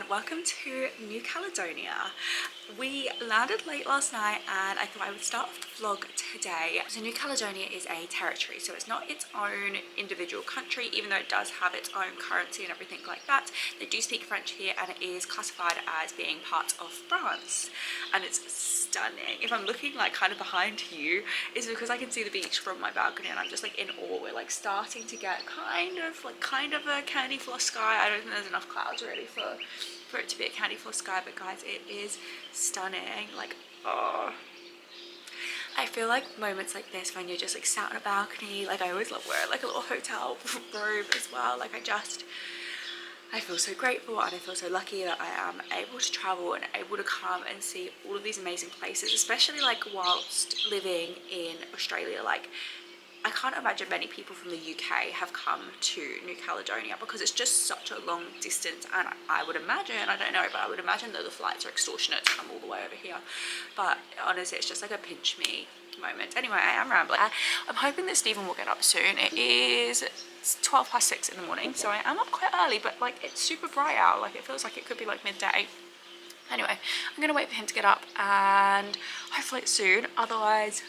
and welcome to New Caledonia. We landed late last night and I thought I would start off the vlog today. So New Caledonia is a territory, so it's not its own individual country, even though it does have its own currency and everything like that. They do speak French here and it is classified as being part of France, and it's stunning. If I'm looking like kind of behind you, it's because I can see the beach from my balcony and I'm just like in awe. We're like starting to get kind of a candy floss sky. I don't think there's enough clouds really for it to be a candy floss sky, but guys, it is stunning. Like, oh, I feel like moments like this when you're just like sat on a balcony, like I always love wearing like a little hotel robe as well. Like I feel so grateful and I feel so lucky that I am able to travel and able to come and see all of these amazing places, especially like whilst living in Australia. Like, I can't imagine many people from the UK have come to New Caledonia because it's just such a long distance, and I would imagine, I don't know, but I would imagine that the flights are extortionate to come all the way over here. But honestly, it's just like a pinch me moment. Anyway, I am rambling. I'm hoping that Stephen will get up soon. It is 6:12 in the morning, so I am up quite early, but like it's super bright out. Like it feels like it could be like midday. Anyway, I'm gonna wait for him to get up and hopefully it's soon, otherwise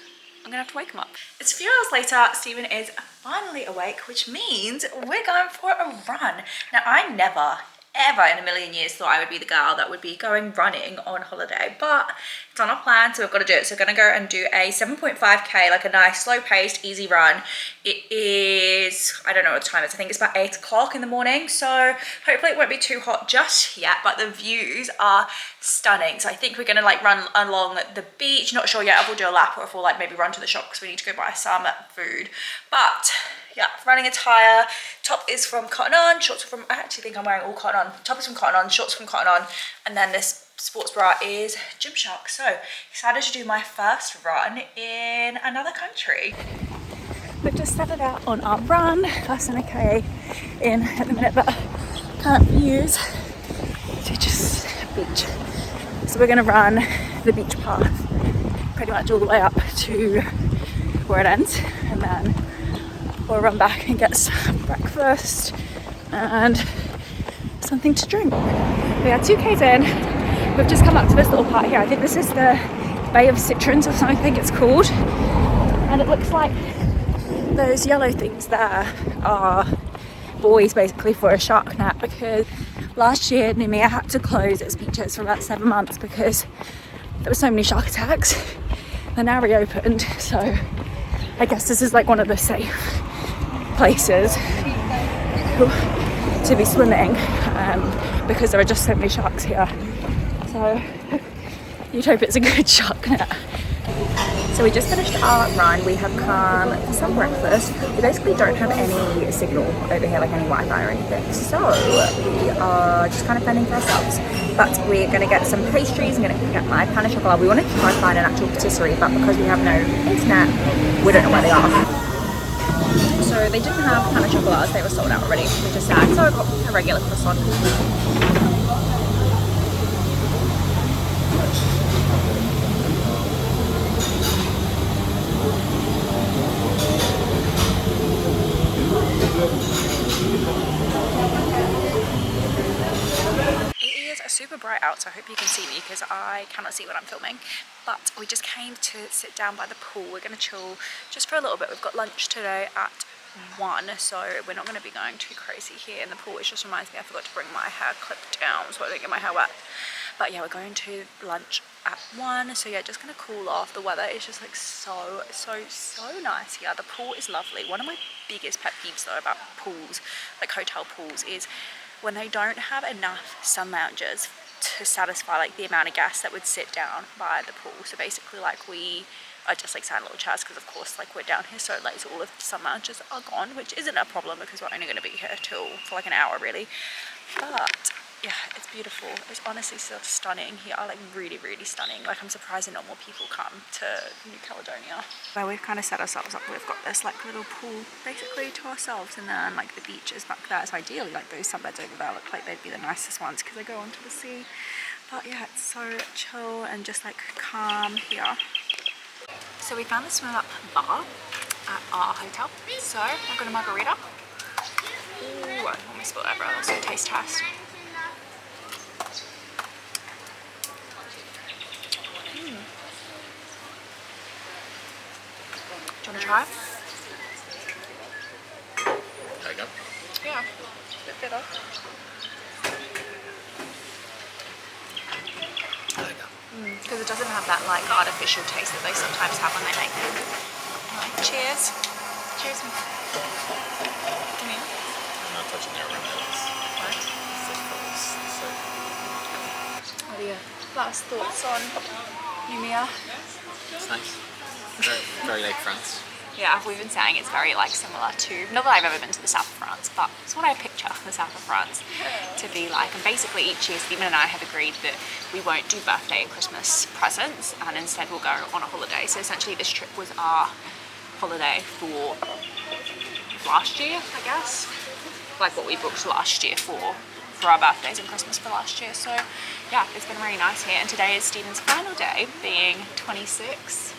I'm gonna have to wake him up. It's a few hours later, Stephen is finally awake, which means we're going for a run. Now, I never, ever in a million years thought I would be the girl that would be going running on holiday, but it's on our plan, so we've got to do it. So we're gonna go and do a 7.5k, like a nice slow-paced, easy run. It is, I don't know what time it is, I think it's about 8 o'clock in the morning, so hopefully it won't be too hot just yet, but the views are stunning. So I think we're gonna like run along the beach, not sure yet if we'll do a lap or if we'll like maybe run to the shop because we need to go buy some food. But yeah, running attire, top is from Cotton On, shorts are from, I actually think I'm wearing all Cotton On. Top is from Cotton On, shorts from Cotton On, and then this sports bra is Gymshark. So excited to do my first run in another country. We've just started out on our run, less than a K in at the minute, but can't use to just beach. So we're gonna run the beach path pretty much all the way up to where it ends, and then we'll run back and get some breakfast and something to drink. We are 2Ks in. We've just come up to this little part here. I think this is the Bay of Citrons or something, I think it's called. And it looks like those yellow things there are buoys basically for a shark net, because last year Nemea had to close its beaches for about 7 months because there were so many shark attacks. They're now reopened, so I guess this is like one of the safe places to be swimming, because there are just so many sharks here. So you'd hope it's a good shark net. So we just finished our run. We have come for some breakfast. We basically don't have any signal over here, like any Wi-Fi or anything. So we are just kind of fending for ourselves. But we're going to get some pastries. I'm going to get my pain au chocolat. We wanted to try and find an actual patisserie, but because we have no internet, we don't know where they are. So they didn't have pain au chocolats. They were sold out already, which is sad. So I got a regular croissant. It is super bright out, so I hope you can see me because I cannot see when I'm filming. But we just came to sit down by the pool. We're going to chill just for a little bit. We've got lunch today at 1, so we're not going to be going too crazy here in the pool. It just reminds me I forgot to bring my hair clipped down so I don't get my hair wet. But yeah, we're going to lunch at 1, so yeah, just gonna cool off. The weather is just like so nice here. The pool is lovely. One of my biggest pet peeves though about pools, like hotel pools, is when they don't have enough sun loungers to satisfy like the amount of guests that would sit down by the pool. So basically like we are just like sat in little chairs because of course like we're down here so late, so all of the sun loungers are gone, which isn't a problem because we're only going to be here for like an hour really. But yeah, it's beautiful. It's honestly so stunning here, like really stunning. Like I'm surprised that not more people come to New Caledonia. Well, we've kind of set ourselves up. We've got this like little pool basically to ourselves, and then like the beach is back there. So ideally like those sunbeds over there look like they'd be the nicest ones because they go onto the sea. But yeah, it's so chill and just like calm here. So we found the swim up bar at our hotel. So I've got a margarita. Ooh, I almost spilled that, bro. So taste test. try? There you go. Yeah, a bit bitter. There you go. Because it doesn't have that like artificial taste that they sometimes have when they make it. Right, cheers. Cheers. Come here. I'm not touching their rim. What are your last thoughts on Numia? It's nice. Very, very like France. Yeah, we've been saying it's very like similar to, not that I've ever been to the south of France, but it's what I picture the south of France to be like. And basically each year Stephen and I have agreed that we won't do birthday and Christmas presents and instead we'll go on a holiday. So essentially this trip was our holiday for last year, I guess. Like what we booked last year for our birthdays and Christmas for last year. So yeah, it's been really nice here. And today is Stephen's final day, being 26.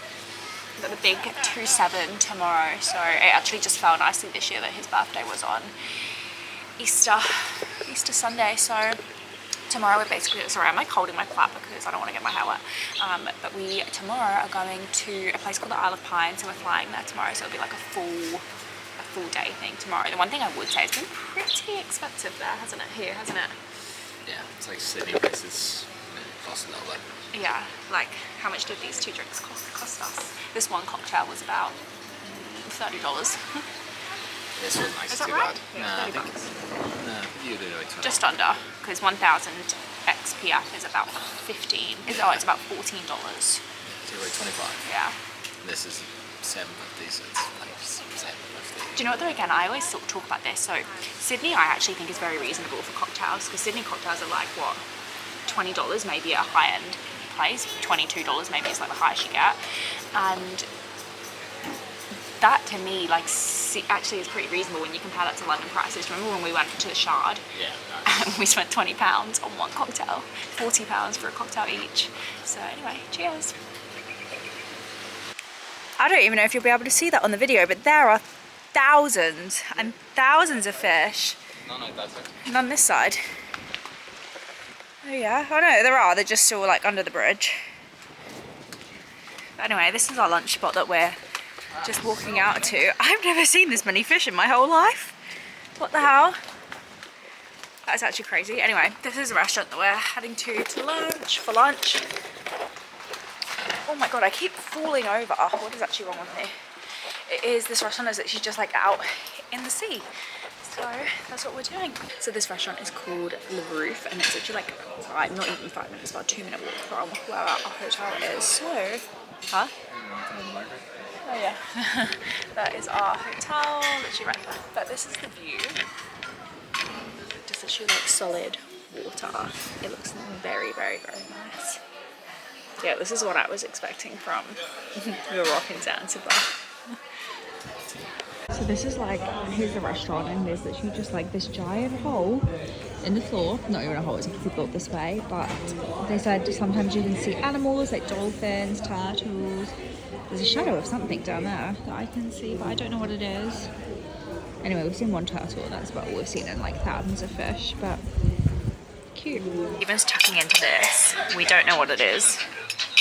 Got the big 2-7 tomorrow, so it actually just fell nicely this year that his birthday was on Easter Sunday. So tomorrow we're basically, sorry, I'm like holding my clap because I don't want to get my hair wet, but we tomorrow are going to a place called the Isle of Pines, so we're flying there tomorrow, so it'll be like a full day thing tomorrow. The one thing I would say, it's been pretty expensive there, hasn't it? Here, hasn't it? Yeah, it's like Sydney places cost a little bit. Yeah, like how much did these two drinks cost us? This one cocktail was about $30. This was nice. Is that too right? bad. Yeah, No, I think $30. no, you did like 20. Just under, because 1,000 XPF is about 15. It's about $14. So like 25. Yeah. And this is 750, so it's like 750. Do you know what though, again, I always sort of talk about this. So Sydney I actually think is very reasonable for cocktails, because Sydney cocktails are like, what, $20 maybe at a high-end place, $22 maybe is like the highest you get. And that to me, like, actually is pretty reasonable when you compare that to London prices. Remember when we went to the Shard? Yeah, And we spent £20 on one cocktail, £40 for a cocktail each. So anyway, cheers. I don't even know if you'll be able to see that on the video, but there are thousands and thousands of fish. None like that, sir. None this side. Oh yeah, oh no, there are, they're just still like under the bridge. But anyway, this is our lunch spot that we're just walking out to. I've never seen this many fish in my whole life. What the hell? That's actually crazy. Anyway, this is a restaurant that we're heading to for lunch. Oh my god, I keep falling over. What is actually wrong with me? This restaurant is actually just like out in the sea. So that's what we're doing. So this restaurant is called Le Roof, and it's actually like not even 5 minutes, about a 2-minute walk from where our hotel is. So, huh? Oh yeah, that is our hotel, literally right there. But this is the view. Just literally like solid water. It looks very, very, very nice. Yeah, this is what I was expecting from the rock in Zanzibar. So this is like, here's the restaurant, and there's literally just like this giant hole in the floor. Not even a hole, it's obviously built this way, but they said sometimes you can see animals like dolphins, turtles. There's a shadow of something down there that I can see, but I don't know what it is. Anyway, we've seen one turtle, and that's about all we've seen in like thousands of fish, but cute. Evan's tucking into this. We don't know what it is,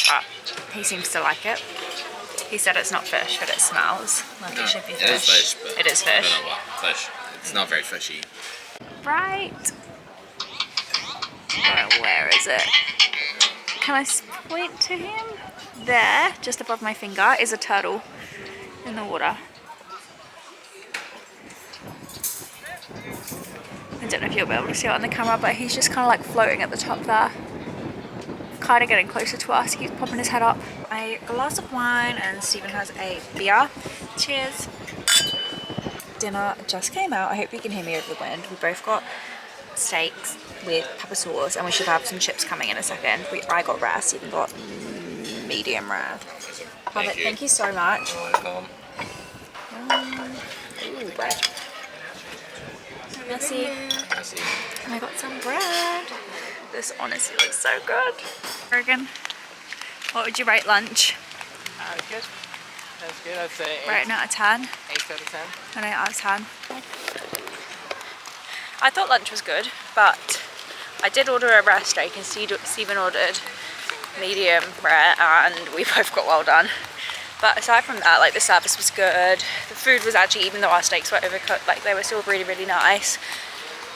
but he seems to like it. He said it's not fish, but it smells like it should be fish. It is fish, but it is fish. I don't know what fish. It's not very fishy. Right. Where is it? Can I point to him? There, just above my finger, is a turtle in the water. I don't know if you'll be able to see it on the camera, but he's just kind of like floating at the top there. Kind of getting closer to us. He's popping his head up. A glass of wine, and Stephen has a beer. Cheers. Dinner just came out. I hope you can hear me over the wind. We both got steaks with pepper sauce, and we should have some chips coming in a second. I got rare, Stephen got medium rare. Thank you so much. Welcome. Ooh, bread. Merci. And I got some bread. This honestly looks so good. Regan, what would you rate lunch? Good. That's good. I'd say 8. Rating out of 10? 8 out of 10. An 8 out of 10. I thought lunch was good, but I did order a rare steak, and Stephen ordered medium rare, and we both got well done. But aside from that, like, the service was good. The food was actually, even though our steaks were overcooked, like, they were still really, really nice.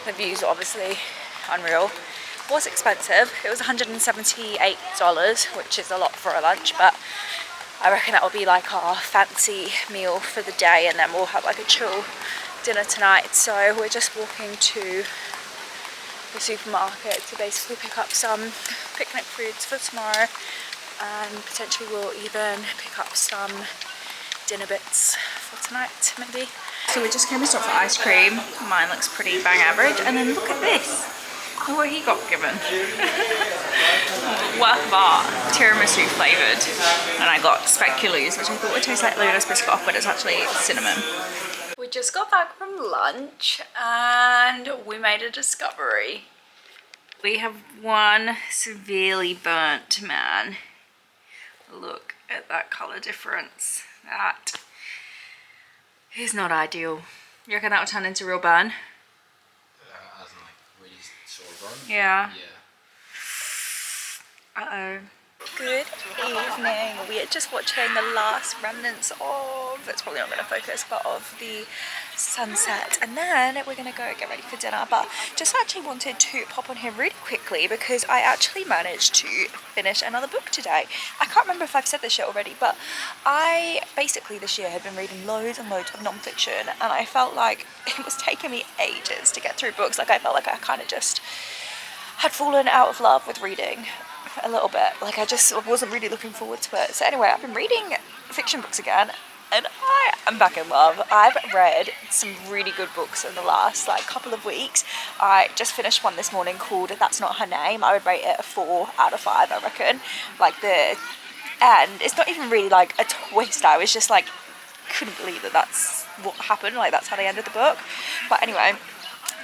The views were obviously unreal. It was expensive. It was $178, which is a lot for a lunch, but I reckon that will be like our fancy meal for the day, and then we'll have like a chill dinner tonight. So we're just walking to the supermarket to basically pick up some picnic foods for tomorrow, and potentially we'll even pick up some dinner bits for tonight, maybe. So we just came and stopped for ice cream. Mine looks pretty bang average, and then look at this. Look what he got given. Work of art, tiramisu flavoured, and I got speculoos, which I thought would taste like lotus biscoff, but it's actually cinnamon. We just got back from lunch and we made a discovery. We have one severely burnt man. Look at that colour difference. That is not ideal. You reckon that will turn into real burn? As in like really sort of burn? Yeah. Yeah. Uh-oh. Good evening. We are just watching the last remnants of, it's probably not going to focus, but of the sunset, and then we're going to go get ready for dinner. But just actually wanted to pop on here really quickly because I actually managed to finish another book today. I can't remember if I've said this yet already, but I basically this year had been reading loads and loads of non-fiction, and I felt like it was taking me ages to get through books. Like, I felt like I kind of just had fallen out of love with reading a little bit. Like, I just wasn't really looking forward to it. So anyway, I've been reading fiction books again, and I am back in love. I've read some really good books in the last like couple of weeks. I just finished one this morning called That's Not Her Name. I would rate it a 4 out of 5, I reckon. Like, the end, it's not even really like a twist. I was just like, couldn't believe that that's what happened. Like, that's how they ended the book. But anyway,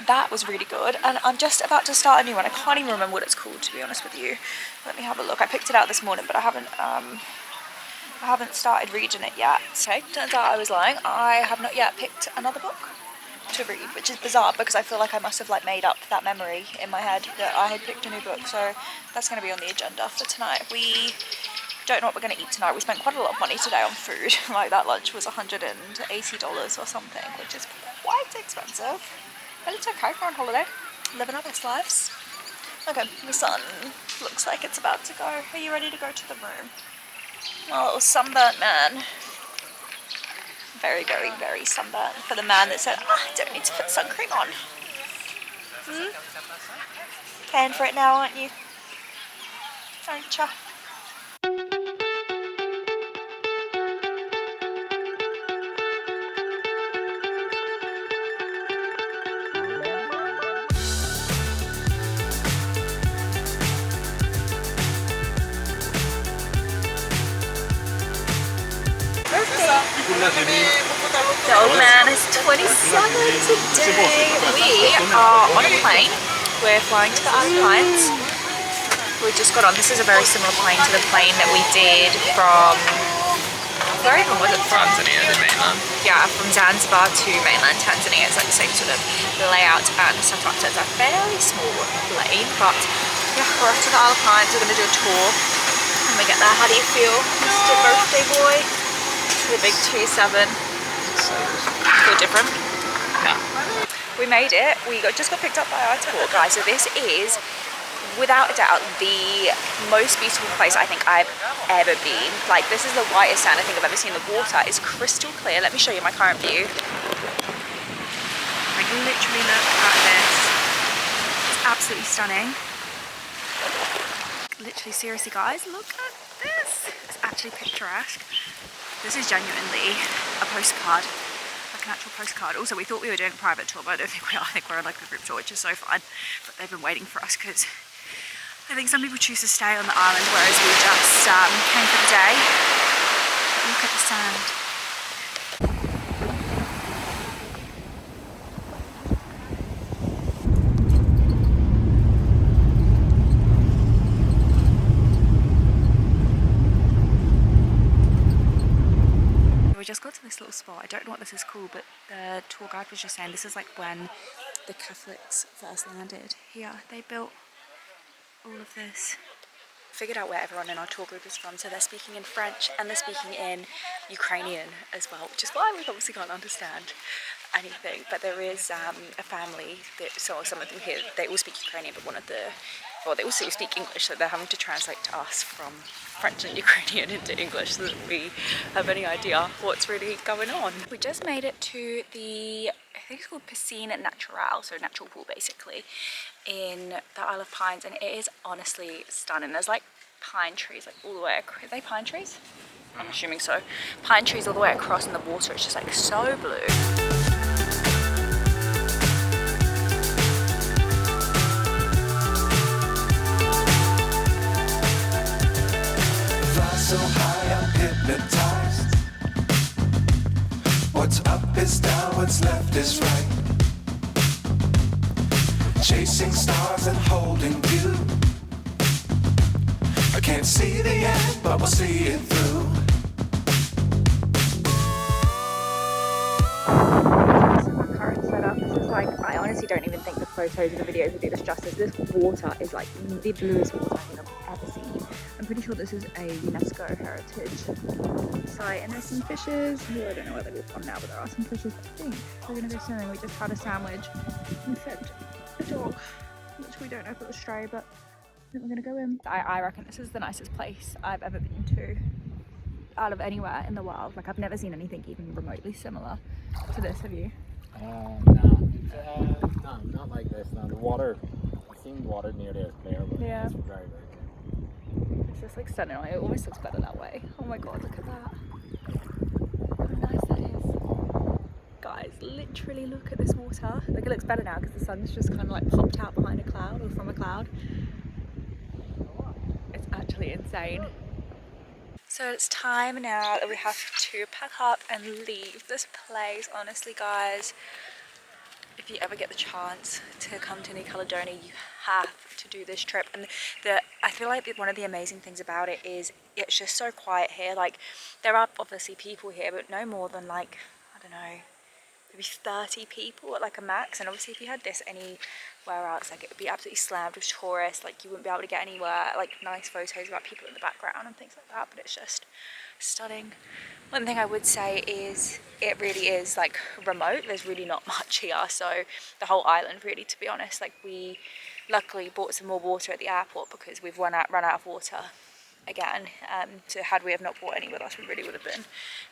that was really good, and I'm just about to start a new one. I can't even remember what it's called, to be honest with you. Let me have a look. I picked it out this morning, but I haven't started reading it yet. So turns out I was lying. I have not yet picked another book to read, which is bizarre because I feel like I must have like made up that memory in my head that I had picked a new book. So that's going to be on the agenda for tonight. We don't know what we're going to eat tonight. We spent quite a lot of money today on food. Like, that lunch was $180 or something, which is quite expensive. But it's okay, we're on holiday, living our best lives. Okay, the sun looks like it's about to go. Are you ready to go to the room? My little sunburnt man. Very, very, very sunburnt. For the man that said, oh, I don't need to put sun cream on. Paying for it now, aren't you? Aren't ya? The old man is 27 today. We are on a plane. We're flying to the Isle of Pines. We just got on. This is a very similar plane to the plane that we did from, where even was it from? Tanzania to mainland. Yeah, from Zanzibar to mainland Tanzania. It's like the same sort of layout and stuff like that. It's a fairly small plane, but yeah, we're off to the Isle of Pines. We're going to do a tour when we get there. How do you feel, Mr. Birthday Boy? The big 2-7. Feel different? Yeah. We made it. We just got picked up by our tour guide. So this is, without a doubt, the most beautiful place I think I've ever been. Like, this is the whitest sand I think I've ever seen. The water is crystal clear. Let me show you my current view. I can literally look at this. It's absolutely stunning. Literally, seriously, guys, look at this. It's actually picturesque. This is genuinely a postcard, like an actual postcard. Also, we thought we were doing a private tour, but I don't think we are. I think we're on like a group tour, which is so fun. But they've been waiting for us because I think some people choose to stay on the island, whereas we just came for the day. But look at the sand. We just got to this little spot. I don't know what this is called, but the tour guide was just saying this is like when the Catholics first landed here. They built all of this figured out where everyone in our tour group is from. So they're speaking in French and they're speaking in Ukrainian as well, which is why we obviously can't understand anything. But there is a family that, so some of them here, they all speak Ukrainian, but one of the, well, they also speak English, so they're having to translate to us from French and Ukrainian into English so that we have any idea what's really going on. We just made it to the, I think it's called Piscine Naturale, so natural pool basically, in the Isle of Pines, and it is honestly stunning. There's like pine trees like all the way across. Are they pine trees? I'm assuming so. Pine trees all the way across, and the water is just like so blue. So high, I'm hypnotized. What's up is down, what's left is right. Chasing stars and holding you. I can't see the end, but we'll see it through. This is my current setup. This is like, I honestly don't even think the photos and the videos will do this justice. This water is like the bluest water I think I've ever seen. I'm pretty sure this is a UNESCO heritage site, and there's some fishes. Oh, I don't know where they've gone now, but there are some fishes. I think we're gonna go swimming. We just had a sandwich and fed a dog, which we don't know if it was stray, but I think we're gonna go in. I reckon this is the nicest place I've ever been to out of anywhere in the world. Like, I've never seen anything even remotely similar to this. Have you? No, not like this. No, the water, I've seen water near there, but Yeah. it's very, very clear. It's just like stunning. It almost looks better that way. Oh my god, look at that. How nice that is. Guys, literally look at this water. Like, it looks better now because the sun's just kind of like popped out behind a cloud or from a cloud. It's actually insane. So it's time now that we have to pack up and leave this place. Honestly, guys, if you ever get the chance to come to New Caledonia, you have to do this trip. And I feel like one of the amazing things about it is it's just so quiet here. Like, there are obviously people here, but no more than like, I don't know, maybe 30 people at like a max. And obviously if you had this anywhere else, like, it would be absolutely slammed with tourists. Like, you wouldn't be able to get anywhere like nice photos about people in the background and things like that. But it's just stunning. One thing I would say is it really is like remote. There's really not much here, so the whole island really, to be honest. Like, we luckily bought some more water at the airport because we've run out of water again. So had we have not brought any with us, we really would have been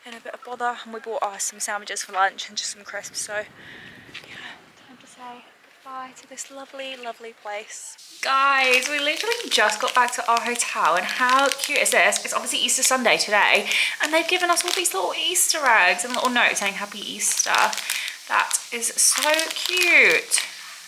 in a bit of bother. And we bought us some sandwiches for lunch and just some crisps. So yeah, time to say goodbye to this lovely, lovely place. Guys, we literally just got back to our hotel, and how cute is this? It's obviously Easter Sunday today, and they've given us all these little Easter eggs and little notes saying Happy Easter. That is so cute.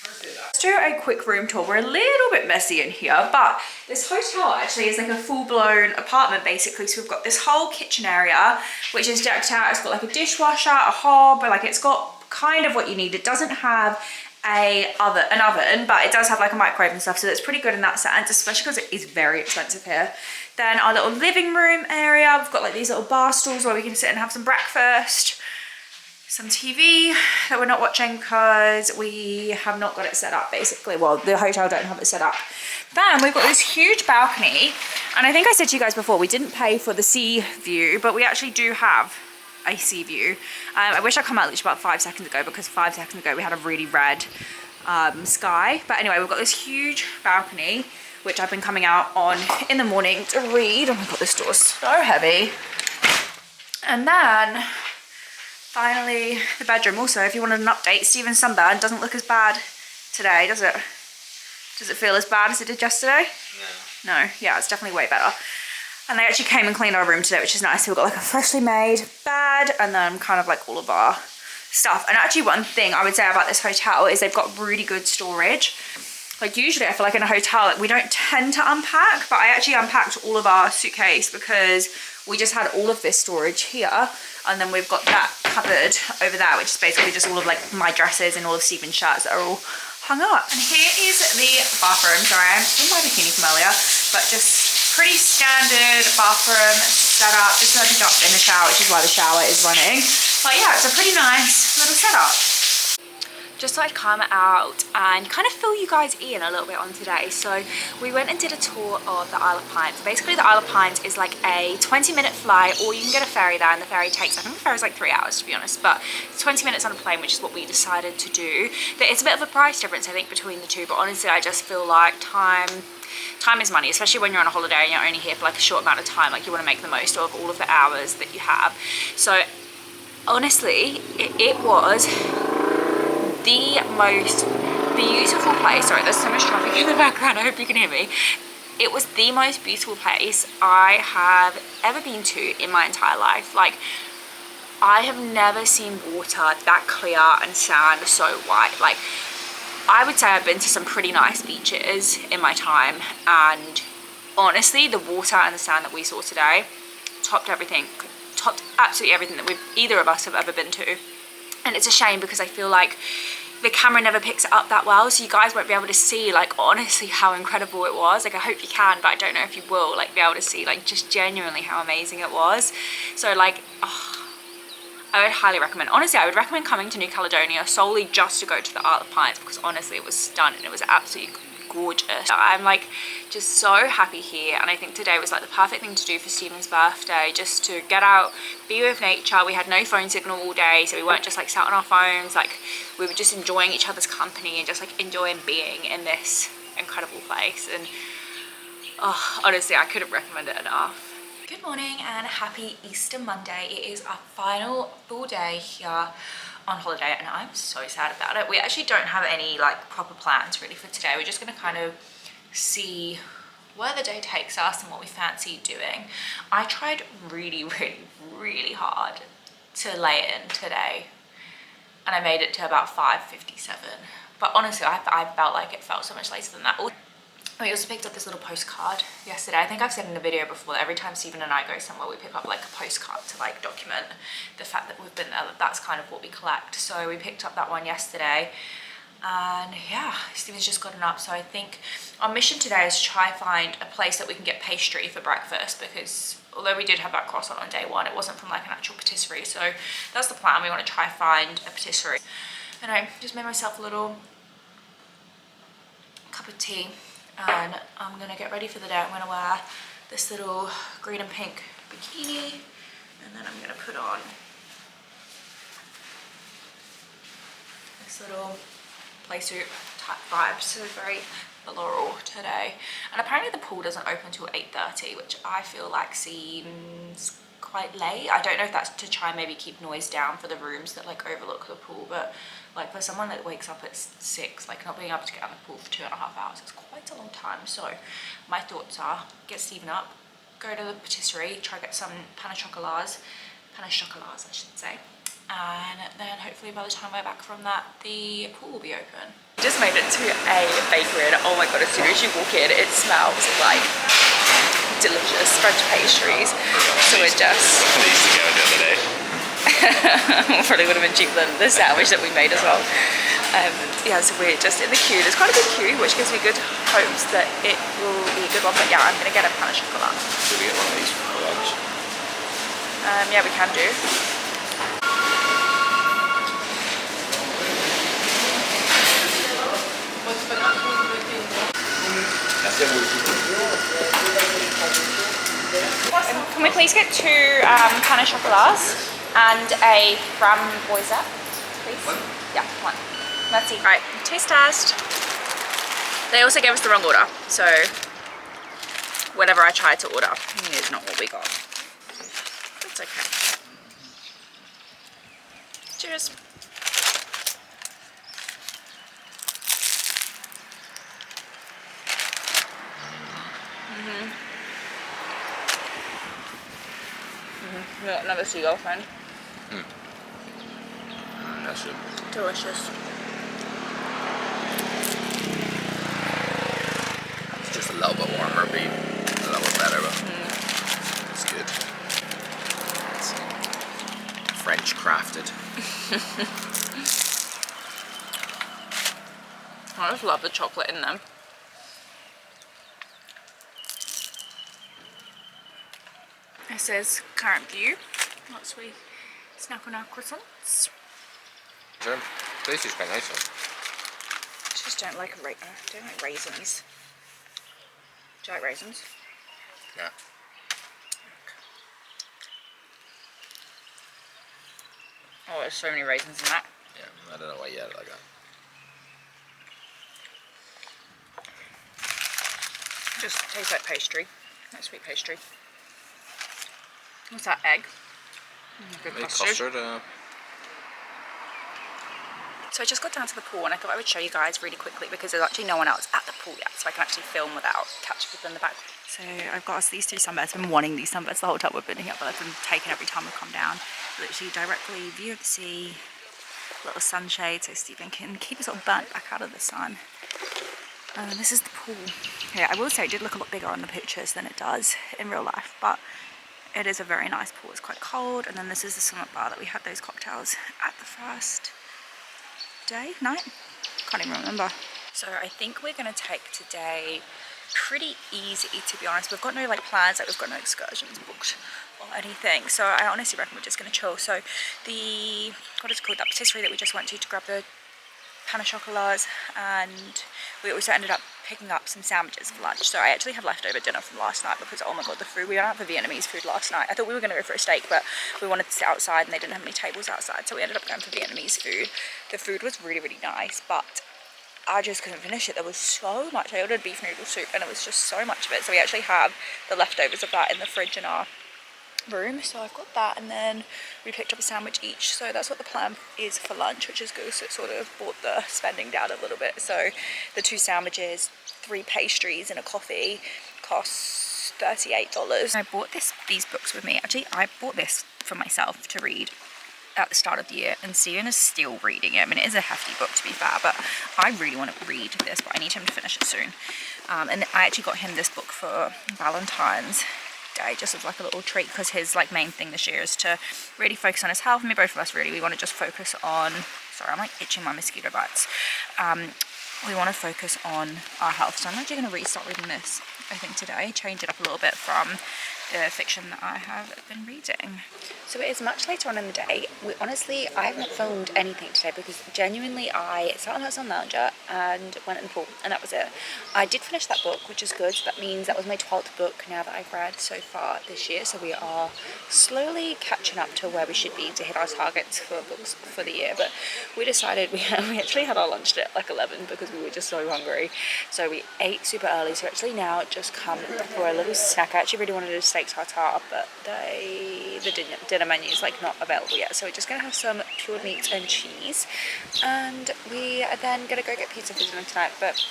Let's do a quick room tour. We're a little bit messy in here, but this hotel actually is like a full-blown apartment basically. So we've got this whole kitchen area which is decked out. It's got like a dishwasher, a hob, like it's got kind of what you need. It doesn't have an oven, but it does have like a microwave and stuff, so that's pretty good in that sense, especially because it is very expensive here. Then our little living room area, we've got like these little bar stools where we can sit and have some breakfast. Some TV that we're not watching because we have not got it set up basically. Well, the hotel don't have it set up. Then we've got this huge balcony, and I think I said to you guys before, we didn't pay for the sea view, but we actually do have a sea view. I wish I'd come out literally about 5 seconds ago, because 5 seconds ago we had a really red sky. But anyway, we've got this huge balcony which I've been coming out on in the morning to read. Oh my god, this door's so heavy. And then finally, the bedroom. Also, if you wanted an update, Stephen's sunburn doesn't look as bad today, does it? Does it feel as bad as it did yesterday? No. No, yeah, it's definitely way better. And they actually came and cleaned our room today, which is nice. So we've got like a freshly made bed, and then kind of like all of our stuff. And actually one thing I would say about this hotel is they've got really good storage. Like, usually I feel like in a hotel, like, we don't tend to unpack, but I actually unpacked all of our suitcase because we just had all of this storage here. And then we've got that cupboard over there, which is basically just all of like my dresses and all of Stephen's shirts that are all hung up. And here is the bathroom. Sorry, I'm in my bikini from earlier, but just pretty standard bathroom setup. Just like up in the shower, which is why the shower is running. But yeah, it's a pretty nice little setup. just so I'd come out and kind of fill you guys in a little bit on today. So we went and did a tour of the Isle of Pines. Basically the Isle of Pines is like a 20-minute flight, or you can get a ferry there, and the ferry takes, I think the ferry's like 3 hours to be honest, but it's 20 minutes on a plane, which is what we decided to do. It's a bit of a price difference I think between the two, but honestly I just feel like time is money, especially when you're on a holiday and you're only here for like a short amount of time. Like you want to make the most of all of the hours that you have. So honestly it was the most beautiful place. Sorry, there's so much traffic in the background, I hope you can hear me. It was the most beautiful place I have ever been to in my entire life. Like, I have never seen water that clear and sand so white. Like, I would say I've been to some pretty nice beaches in my time, and honestly the water and the sand that we saw today topped absolutely everything that either of us have ever been to. And it's a shame because I feel like the camera never picks it up that well, so you guys won't be able to see like honestly how incredible it was. Like I hope you can, but I don't know if you will like be able to see like just genuinely how amazing it was. So like, oh, I would highly recommend, honestly I would recommend coming to New Caledonia solely just to go to the Isle of Pines, because honestly it was stunning. It was absolutely gorgeous. I'm like just so happy here, and I think today was like the perfect thing to do for Stephen's birthday, just to get out, be with nature. We had no phone signal all day, so we weren't just like sat on our phones. Like we were just enjoying each other's company and just like enjoying being in this incredible place. And oh, honestly I couldn't recommend it enough. Good morning and happy Easter Monday. It is our final full day here on holiday, and I'm so sad about it. We actually don't have any like proper plans really for today. We're just gonna kind of see where the day takes us and what we fancy doing. I tried really hard to lay in today, and I made it to about 5:57. But honestly, I felt like it felt so much later than that. We also picked up this little postcard yesterday. I think I've said in the video before that every time Stephen and I go somewhere, we pick up like a postcard to like document the fact that we've been there. That's kind of what we collect. So we picked up that one yesterday, and yeah, Stephen's just gotten up. So I think our mission today is to try find a place that we can get pastry for breakfast, because although we did have that croissant on day one, it wasn't from like an actual patisserie. So that's the plan. We want to try find a patisserie. And I just made myself a little cup of tea, and I'm gonna get ready for the day. I'm gonna wear this little green and pink bikini, and then I'm gonna put on this little play suit type vibe. So very floral today. And apparently the pool doesn't open until 8:30, which I feel like seems quite late. I don't know if that's to try and maybe keep noise down for the rooms that like overlook the pool, but like for someone that wakes up at 6, like not being able to get out of the pool for 2.5 hours is quite a long time. So my thoughts are get Stephen up, go to the patisserie, try to get some pain au chocolats I should say, and then hopefully by the time we're back from that, the pool will be open. Just made it to a bakery, and oh my god, as soon as you walk in, it smells like delicious French pastries. So we're just... I used to go the other day. Probably would have been cheaper than the sandwich that we made as well. Yeah, so we're just in the queue. There's quite a big queue, which gives me good hopes that it will be a good one. But yeah, I'm going to get a pain au chocolat. Should we get one of these for lunch? Yeah, we can do. Can we please get 2 pain au chocolats and a framboise, please? Yeah, 1. Let's see. Right, taste test. They also gave us the wrong order, so whatever I tried to order is not what we got. That's okay. Cheers. Yeah, another seagull friend. That's it. Delicious. It's just a little bit warmer, be a little bit better, but it's good. It's French crafted. I just love the chocolate in them. This is current view. Lots we snack on our croissants. Sure. This is quite nice one. Just don't like raisins. Do you like raisins? Yeah. Oh, there's so many raisins in that. Yeah, I don't know why you had it like that. Just tastes like pastry, like sweet pastry. What's that, egg? Good Maybe custard. custard. So I just got down to the pool and I thought I would show you guys really quickly because there's actually no one else at the pool yet, so I can actually film without catching people in the back. So I've got us these 2 sunbeds. I've been wanting these sunbeds the whole time we've been here, but I've been taken every time we've come down. Literally directly view of the sea, little sunshade so Stephen can keep us all burnt back out of the sun. This is the pool. Yeah, I will say it did look a lot bigger on the pictures than it does in real life, but it is a very nice pool. It's quite cold, and then this is the summit bar that we had those cocktails at the first night? Can't even remember. So I think we're gonna take today pretty easy, to be honest. We've got no like plans, like we've got no excursions booked or anything. So I honestly reckon we're just gonna chill. So the, what is it called, that patisserie that we just went to grab the pan au chocolats, and we also ended up picking up some sandwiches for lunch. So I actually have leftover dinner from last night because, oh my god, the food, we went out for Vietnamese food last night. I thought we were going to go for a steak, but we wanted to sit outside and they didn't have any tables outside, so we ended up going for Vietnamese food. The food was really, really nice, but I just couldn't finish it. There was so much. I ordered beef noodle soup and it was just so much of it. So we actually have the leftovers of that in the fridge in our room, so I've got that, and then we picked up a sandwich each. So that's what the plan is for lunch, which is good. So it sort of brought the spending down a little bit. So the 2 sandwiches, 3 pastries and a coffee costs $38. I bought these books with me. Actually, I bought this for myself to read at the start of the year, and Steven is still reading it. I mean, it is a hefty book to be fair, but I really want to read this, but I need him to finish it soon. And I actually got him this book for Valentine's Day, just as like a little treat, because his like main thing this year is to really focus on his health. I mean, both of us really, we want to just focus on, sorry, I'm like itching my mosquito bites. We want to focus on our health, so I'm actually going to restart reading this, I think, today, change it up a little bit from the fiction that I have been reading. So it is much later on in the day. I haven't filmed anything today because genuinely I sat on House on Lounger and went in the pool, and that was it. I did finish that book, which is good. So that means that was my 12th book now that I've read so far this year. So we are slowly catching up to where we should be to hit our targets for books for the year. But we decided we actually had our lunch at like 11 because we were just so hungry. So we ate super early. So actually now just come for a little snack. I actually really wanted a steak tartare, but the dinner menu is like not available yet, so we're just gonna have some cured meat and cheese, and we are then gonna go get pizza for dinner tonight. But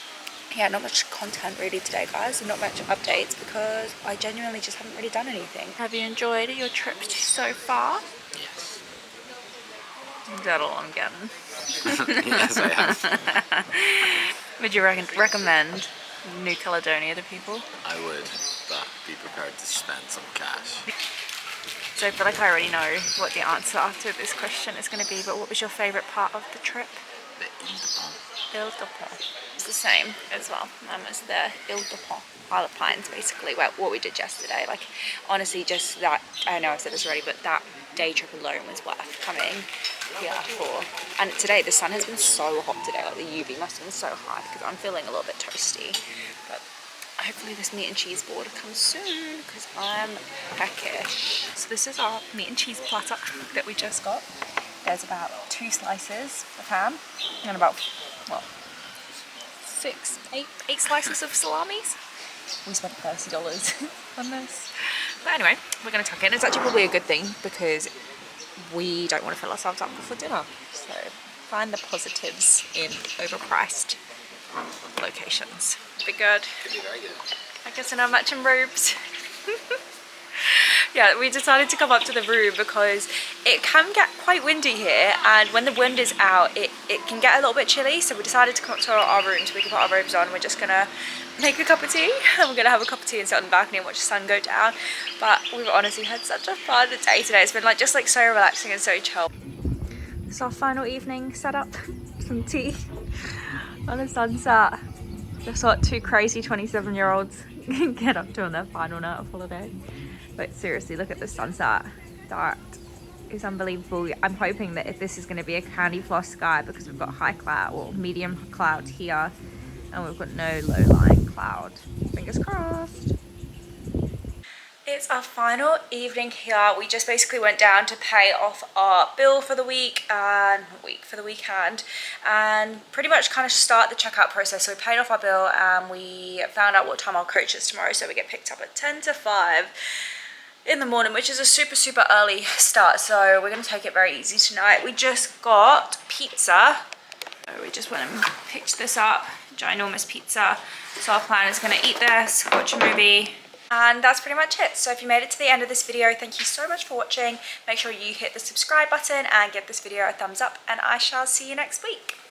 yeah, not much content really today, guys, and not much updates because I genuinely just haven't really done anything. Have you enjoyed your trip so far? Yes. Is that all I'm getting? Yes, I have. Would you recommend New Caledonia to people? I would, but be prepared to spend some cash. So I feel like I already know what the answer after this question is going to be, but what was your favourite part of the trip? The Ile de Pont. Ile de Pont. It's the same as well. It's the Ile de Pont, Isle of Pines, basically, what we did yesterday. Like, honestly, just that, I know I've said this already, but that day trip alone was worth coming here for. And today, the sun has been so hot today, like the UV must have been so high because I'm feeling a little bit toasty. But hopefully this meat and cheese board comes soon because I'm peckish. So this is our meat and cheese platter that we just got. There's about 2 slices of ham and about, well, 8 slices of salamis. We spent $30 on this. But anyway, we're going to tuck in. It's actually probably a good thing because we don't want to fill ourselves up before dinner. So find the positives in overpriced locations. Be good. Could be very good. I guess in our matching robes. Yeah, we decided to come up to the room because it can get quite windy here, and when the wind is out it can get a little bit chilly, so we decided to come up to our room so we can put our robes on. We're just gonna make a cup of tea and we're gonna have a cup of tea and sit on the balcony and watch the sun go down. But we've honestly had such a fun day today. It's been like just like so relaxing and so chill. It's our final evening setup, some tea on a sunset. That's what 2 crazy 27-year-olds get up to on their final night of holiday. But seriously, look at the sunset. That is unbelievable. I'm hoping that if this is going to be a candy floss sky, because we've got high cloud or medium cloud here and we've got no low-lying cloud. Fingers crossed. It's our final evening here. We just basically went down to pay off our bill for the week and for the weekend, and pretty much kind of start the checkout process. So we paid off our bill and we found out what time our coach is tomorrow. So we get picked up at 10 to 5 in the morning, which is a super early start. So we're going to take it very easy tonight. We just got pizza. So we just went and picked this up, ginormous pizza. So our plan is going to eat this, watch a movie, and that's pretty much it. So if you made it to the end of this video, thank you so much for watching. Make sure you hit the subscribe button and give this video a thumbs up, and I shall see you next week.